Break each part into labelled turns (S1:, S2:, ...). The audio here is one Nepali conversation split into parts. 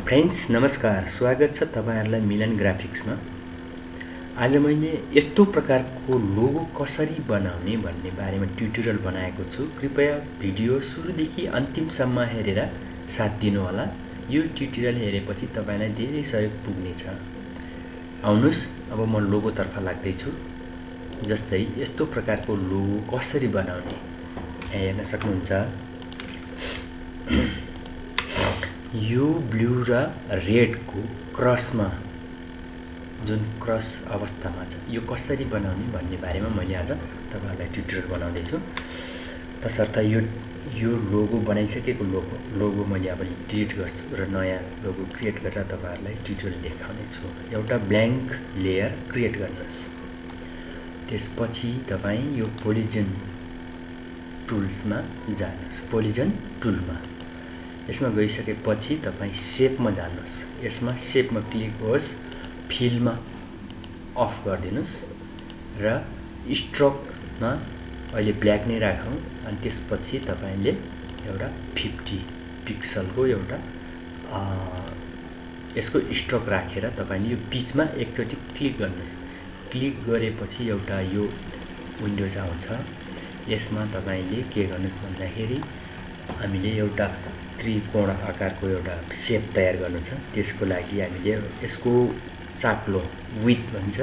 S1: फ्रेन्ड्स नमस्कार, स्वागत छ तपाईहरुलाई मिलन ग्राफिक्समा। आज मैले यस्तो प्रकारको लोगो कसरी बनाउने भन्ने बारेमा ट्युटोरियल बनाएको छु। कृपया भिडियो सुरुदेखि अन्तिमसम्म हेरेर साथ दिनु होला। यो ट्युटोरियल हेरेपछि तपाईलाई धेरै सहयोग पुग्नेछ। आउनुस् अब म लोगो तर्फ लाग्दै छु। जस्तै यस्तो प्रकारको लोगो कसरी बनाउने हेर्न सक्नुहुन्छ। यो ब्लू र रेड को क्रसमा जुन क्रस अवस्थामा छ यो कसरी बनाउने भन्ने बारेमा मैले आज तपाईहरुलाई ट्युटोरियल बनाउँदै छु। तसर्थ यो लोगो बनाइसकेको लोगो मैले अब डिलिट गर्छु र नयाँ लोगो क्रिएट गरेर तपाईहरुलाई ट्युटोरियल देखाउने छु। एउटा ब्ल्याङ्क लेयर क्रिएट गर्नुस्। त्यसपछि तपाई यो पोलिजन टुल्समा जानुस्। पोलिजन टुलमा यसमा गइसकेपछि तपाई शेपमा जानुस्। यसमा शेपमा क्लिक होस्, फिलमा अफ गरिदिनुस् र स्ट्रोकमा अहिले ब्ल्याक नै राखौं। अनि त्यसपछि तपाईले एउटा 50 पिक्सलको एउटा यसको स्ट्रोक राखेर तपाईले यो बीचमा एकचोटी क्लिक गर्नुस्। क्लिक गरेपछि एउटा यो विन्डोज आउँछ। यसमा तपाईले के गर्नुस् भन्दाखेरि हामीले एउटा त्रिकोण आकारको एउटा शेप तयार गर्नु छ। त्यसको लागि हामीले यसको चाप्लो विड्थ भन्छ।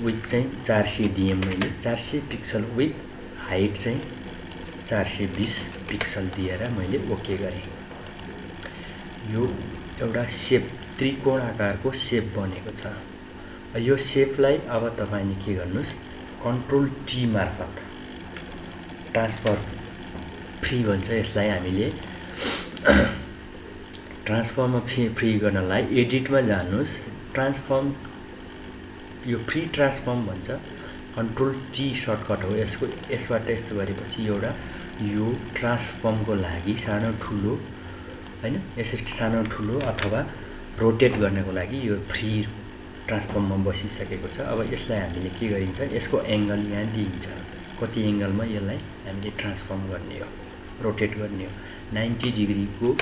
S1: विड्थ चाहिँ 400 दिएँ मैले, 400 पिक्सल विड्थ, हाइट चाहिँ 420 पिक्सल दिएर मैले ओके गरे। यो एउटा शेप त्रिकोण आकारको शेप बनेको छ। यो शेपलाई अब तपाईले के गर्नुस्, कन्ट्रोल टी मार्फत ट्रान्सफर फ्री भन्छ यसलाई हामीले। ट्रान्सफर्ममा फ्री गर्नलाई एडिटमा जानुस्। ट्रान्सफर्म यो फ्री ट्रान्सफर्म भन्छ, कन्ट्रोल टी सर्टकट हो यसको। यसबाट यस्तो गरेपछि एउटा यो ट्रान्सफर्मको लागि सानो ठुलो हैन, यसरी सानो ठुलो अथवा रोटेट गर्नको लागि यो फ्री ट्रान्सफर्ममा बसिसकेको छ। अब यसलाई हामीले के गरिन्छ, यसको एंगल यहाँ दिइन्छ। कति एंगलमा यसलाई हामीले ट्रान्सफर्म गर्ने हो, रोटेट गर्ने हो। 90 डिग्री को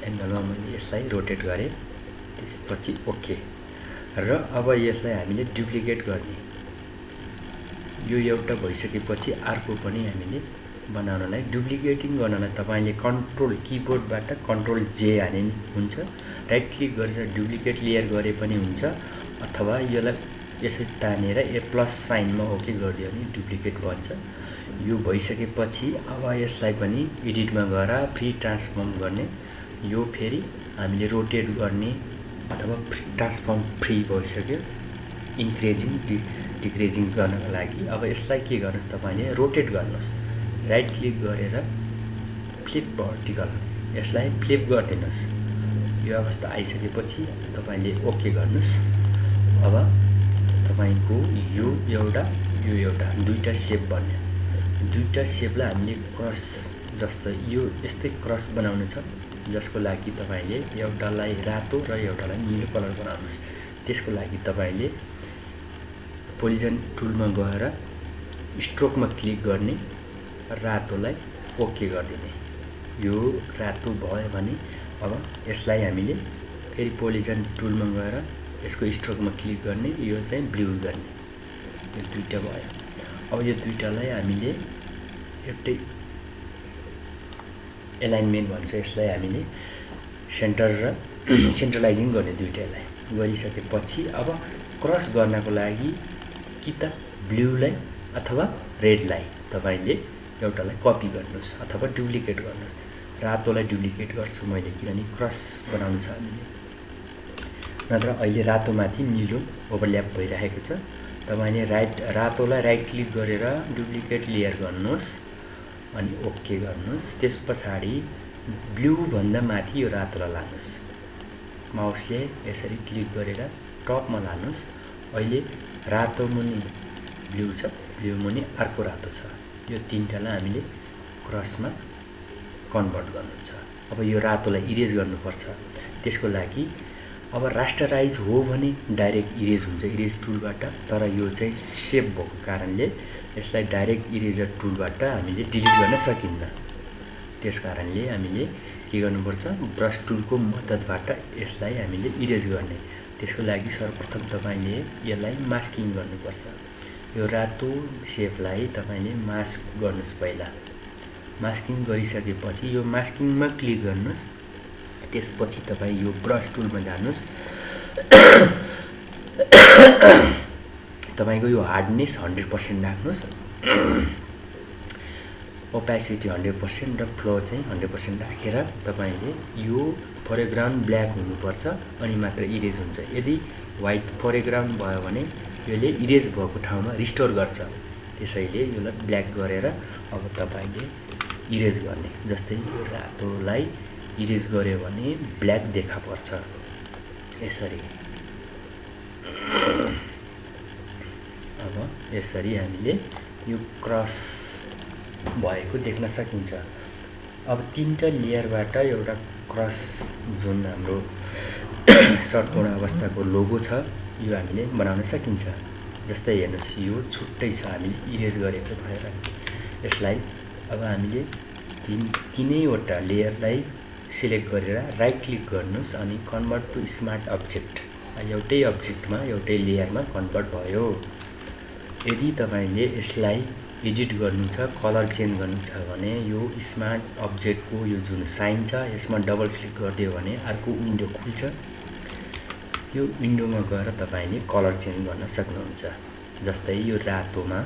S1: एंगलमा मैले यसलाई रोटेट गरे। त्यसपछि ओके। र अब यसलाई हामीले डुप्लिकेट गर्ने। यो एउटा भइसकेपछि अर्को पनि हामीले बनाउनलाई डुप्लिकेटिङ गर्नलाई तपाईले कन्ट्रोल किबोर्डबाट कन्ट्रोल जे हाने हुन्छ। राइट क्लिक गरेर डुप्लिकेट लेयर गरे पनि हुन्छ, अथवा यसलाई यसरी तानेर प्लस साइनमा ओके गरिदियो भने डुप्लिकेट भन्छ। यो भइसकेपछि अब यसलाई पनि एडिटमा गएर फ्री ट्रान्सफर्म गर्ने। यो फेरि हामीले रोटेट गर्ने अथवा ट्रान्सफर्म फ्री भइसक्यो। इन्क्रिजिङ डिक्रिजिङ गर्नको लागि अब यसलाई के गर्नुस्, तपाईले रोटेट गर्नुस्। राइट क्लिक गरेर फ्लिप भर्टिकल यसलाई फ्लिप गरिदिनुस्। यो अवस्था आइसकेपछि तपाईले ओके गर्नुस्। अब तपाईको यो एउटा दुईटा शेप बन्यो। दुईटा शेपलाई हामीले क्रस जस्तो यो यस्तै क्रस बनाउनु छ, जसको लागि तपाईले एउटालाई रातो र एउटालाई नीलो कलर बनाउनुस्। त्यसको लागि तपाईले पोलिजन टुलमा गएर स्ट्रोकमा क्लिक गर्ने, रातोलाई ओके गरिदिने। यो रातो भयो भने अब यसलाई हामीले फेरि पोलिजन टुलमा गएर यसको स्ट्रोकमा क्लिक गर्ने, यो चाहिँ ब्लू गर्ने। यो दुईटा भयो। अब यो दुईटालाई हामीले एउटै एलाइनमेन्ट भन्छ यसलाई, हामीले सेन्टर र सेन्ट्रलाइजिङ गर्ने। दुईटालाई गरिसकेपछि अब क्रस गर्नको लागि कि त ब्लूलाई अथवा रेडलाई तपाईले एउटालाई कपी गर्नुस् अथवा डुप्लिकेट गर्नुस्। रातोलाई डुप्लिकेट गर्छु मैले, किनभने क्रस बनाउनु छ हामीले। नत्र अहिले रातोमाथि नीलो ओभरल्याप भइरहेको छ। तपाईले रातोलाई राइट क्लिक गरेर डुप्लिकेट लेयर गर्नुस् अनि ओके गर्नुस्। त्यसपछि ब्लू भन्दा माथि यो रातोलाई लानुस्। माउसले यसरी क्लिक गरेर टपमा लानुस्। अहिले रातो मुनि ब्लू छ, ब्लू मुनि अर्को रातो छ। यो तीनटालाई हामीले क्रसमा कन्भर्ट गर्नु छ। अब यो रातोलाई इरेज गर्नुपर्छ। त्यसको लागि अब रास्टराइज हो भने डाइरेक्ट इरेज हुन्छ इरेज टुलबाट, तर यो चाहिँ शेप भएको कारणले यसलाई डाइरेक्ट इरेजर टुलबाट हामीले डिलिट गर्न सकिन्न। त्यसकारणले हामीले के गर्नुपर्छ, ब्रस टुलको मद्दतबाट यसलाई हामीले इरेज गर्ने। त्यसको लागि सर्वप्रथम तपाईले यसलाई मास्किङ गर्नुपर्छ। यो रातो सेपलाई तपाईले मास्क गर्नुस्। पहिला मास्किङ गरिसकेपछि यो मास्किङमा क्लिक गर्नुस्। त्यसपछि तपाई यो ब्रस टुलमा जानुस्। तपाईको यो हार्डनेस 100% राख्नुस्। ओपेसिटी 100% र फ्लो चाहिँ 100% राखेर तपाईले यो फोरग्राउन्ड ब्ल्याक हुनुपर्छ अनि मात्र इरेज हुन्छ। यदि व्हाइट फोरग्राउन्ड भयो भने यसले इरेज भएको ठाउँमा रिस्टोर गर्छ। त्यसैले यसलाई ब्ल्याक गरेर अब तपाईले इरेज गर्ने। जस्तै यो रातोलाई इरेज गर्यो भने ब्ल्याक देखा पर्छ यसरी। अब यसरी हामीले यो क्रस भएको देख्न सकिन्छ। अब तीनटा लेयरबाट एउटा क्रस जुन हाम्रो षट्कोण अवस्थाको लोगो छ यो हामीले बनाउन सकिन्छ। जस्तै हेर्नुस् यो छुट्टै छ हामीले इरेज गरेको भएर यसलाई अब हामीले तीनैवटा लेयरलाई सिलेक्ट गरेर राइट क्लिक गर्नुस् अनि कन्भर्ट टु स्मार्ट अब्जेक्ट। एउटै अब्जेक्टमा एउटै लेयरमा कन्भर्ट भयो। यदि तपाईले यसलाई एडिट गर्नु छ, कलर चेन्ज गर्नु छ भने यो स्मार्ट अब्जेक्टको यो जुन साइन छ यसमा डबल क्लिक गरिदियो भने अर्को विन्डो खुल्छ। त्यो विन्डोमा गएर तपाईले कलर चेन्ज गर्न सक्नुहुन्छ। जस्तै यो रातोमा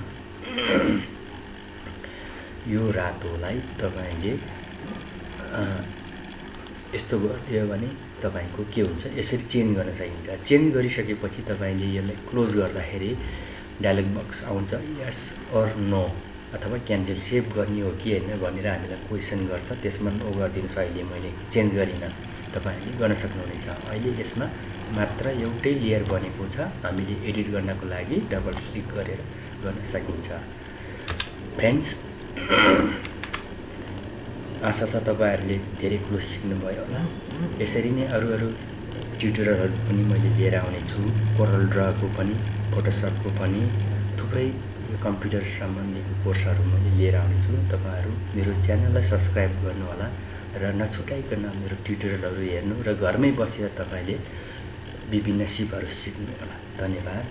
S1: यो रातोलाई तपाईले यस्तो गरिदियो भने तपाईको के हुन्छ, यसरी चेन्ज गर्न सकिन्छ। चेन्ज गरिसकेपछि तपाईले यसलाई क्लोज गर्दाखेरि डायलग बक्स आउँछ, यस अर नो अथवा क्यान्सल सेभ गर्ने हो कि हैन भनेर हामीलाई क्वेसन गर्छ। त्यसमा नो गरिदिनुस्। अहिले मैले चेन्ज गरिन, तपाईले गर्न सक्नुहुनेछ। अहिले यसमा मात्र एउटै लेयर बनेको छ। हामीले एडिट गर्नको लागि डबल क्लिक गरेर गर्न सकिन्छ। फ्रेन्ड्स, आशा छ तपाईहरुले धेरै कुरो सिक्नुभयो होला। यसरी नै अरु ट्युटोरियलहरु पनि मैले लिएर आउने छु। कोरल ड्रको पनि, फोटोसपको पनि थुप्रै कम्प्युटर सम्बन्धीको कोर्सहरु मैले लिएर आउने छु। तपाईहरु मेरो च्यानललाई सब्स्क्राइब गर्नु होला र नछुटाइकन मेरो ट्युटोरियलहरु हेर्नु र घरमै बसेर तपाईले विभिन्न सिपहरु सिक्नु होला। धन्यवाद।